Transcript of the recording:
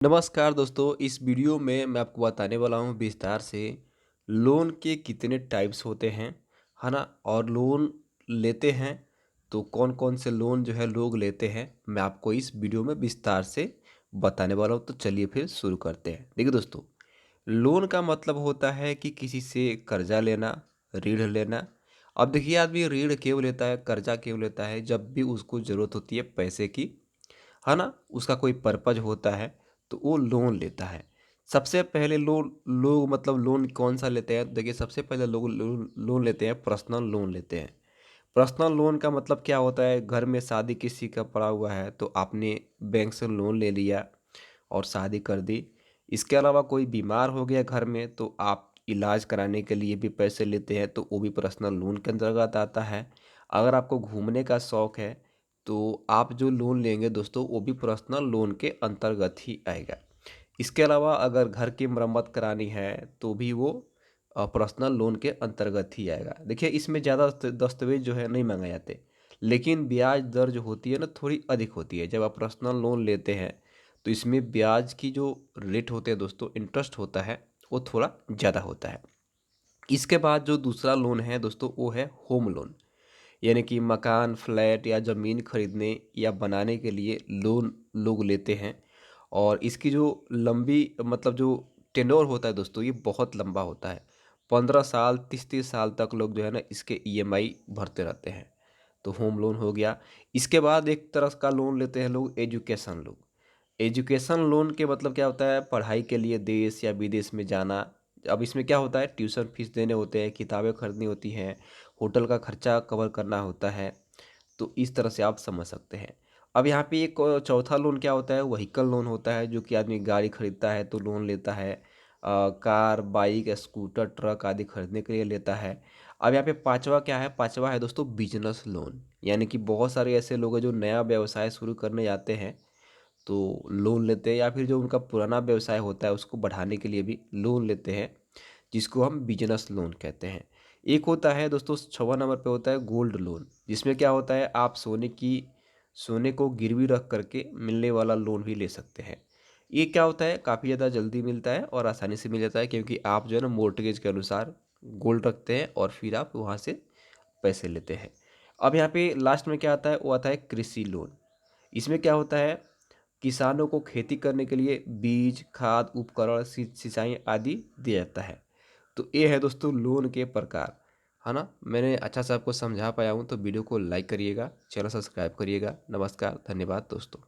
नमस्कार दोस्तों, इस वीडियो में मैं आपको बताने वाला हूँ विस्तार से लोन के कितने टाइप्स होते हैं, है ना? और लोन लेते हैं तो कौन-कौन से लोन जो है लोग लेते हैं, मैं आपको इस वीडियो में विस्तार से बताने वाला हूँ। तो चलिए फिर शुरू करते हैं। देखिए दोस्तों, लोन का मतलब होता है कि किसी से कर्जा लेना, ऋण लेना। अब देखिए आदमी ऋण क्यों लेता है, कर्जा क्यों लेता है? जब भी उसको ज़रूरत होती है पैसे की, है ना? उसका कोई पर्पज़ होता है, तो वो लोन लेता है। सबसे पहले लोन लोग मतलब लोन कौन-सा लेते हैं? देखिए सबसे पहले लोग लोन लोन लेते हैं, पर्सनल लोन लेते हैं। पर्सनल लोन का मतलब क्या होता है? घर में शादी किसी का पड़ा हुआ है, तो आपने बैंक से लोन ले लिया और शादी कर दी। इसके अलावा कोई बीमार हो गया घर में, तो आप इलाज कराने के लिए भी पैसे लेते हैं, तो वो भी पर्सनल लोन के अंतर्गत आता है। अगर आपको घूमने का शौक है, तो आप जो लोन लेंगे दोस्तों, वो भी पर्सनल लोन के अंतर्गत ही आएगा। इसके अलावा अगर घर की मरम्मत करानी है, तो भी वो पर्सनल लोन के अंतर्गत ही आएगा। देखिए इसमें ज़्यादा दस्तावेज जो है नहीं माँगे जाते, लेकिन ब्याज दर जो होती है ना थोड़ी अधिक होती है। जब आप पर्सनल लोन लेते हैं, तो इसमें ब्याज की जो रेट होते हैं दोस्तों, इंटरेस्ट होता है, वो थोड़ा ज़्यादा होता है। इसके बाद जो दूसरा लोन है दोस्तों, वो है होम लोन। यानी कि मकान, फ्लैट या ज़मीन खरीदने या बनाने के लिए लोन लोग लेते हैं। और इसकी जो लंबी मतलब जो टेन्योर होता है दोस्तों, ये बहुत लंबा होता है। 15 साल, 30-30 साल तक लोग जो है ना इसके ईएमआई भरते रहते हैं। तो होम लोन हो गया। इसके बाद एक तरह का लोन लेते हैं लोग, एजुकेशन लोन। एजुकेशन लोन के मतलब क्या होता है? पढ़ाई के लिए देश या विदेश में जाना। अब इसमें क्या होता है? ट्यूशन फीस देने होते हैं, किताबें खरीदनी होती हैं, होटल का खर्चा कवर करना होता है। तो इस तरह से आप समझ सकते हैं। अब यहाँ पे एक चौथा लोन क्या होता है? व्हीकल लोन होता है, जो कि आदमी गाड़ी खरीदता है तो लोन लेता है। कार, बाइक, स्कूटर, ट्रक आदि खरीदने के लिए लेता है। अब यहाँ पे पाँचवा क्या है? पाँचवा है दोस्तों बिजनेस लोन। यानी कि बहुत सारे ऐसे लोग हैं जो नया व्यवसाय शुरू करने जाते हैं, तो लोन लेते हैं, या फिर जो उनका पुराना व्यवसाय होता है उसको बढ़ाने के लिए भी लोन लेते हैं, जिसको हम बिजनेस लोन कहते हैं। एक होता है दोस्तों 6वां नंबर पे होता है गोल्ड लोन, जिसमें क्या होता है? आप सोने को गिरवी रख करके मिलने वाला लोन भी ले सकते हैं। ये क्या होता है? काफ़ी ज़्यादा जल्दी मिलता है और आसानी से मिल जाता है, क्योंकि आप जो है ना मॉर्टगेज के अनुसार गोल्ड रखते हैं और फिर आप वहाँ से पैसे लेते हैं। अब यहाँ पे लास्ट में क्या आता है? वो आता है कृषि लोन। इसमें क्या होता है? किसानों को खेती करने के लिए बीज, खाद, उपकरण, सिंचाई आदि दिया जाता है। तो ये है दोस्तों लोन के प्रकार, है ना? मैंने अच्छा से आपको समझा पाया हूँ, तो वीडियो को लाइक करिएगा, चैनल सब्सक्राइब करिएगा। नमस्कार, धन्यवाद दोस्तों।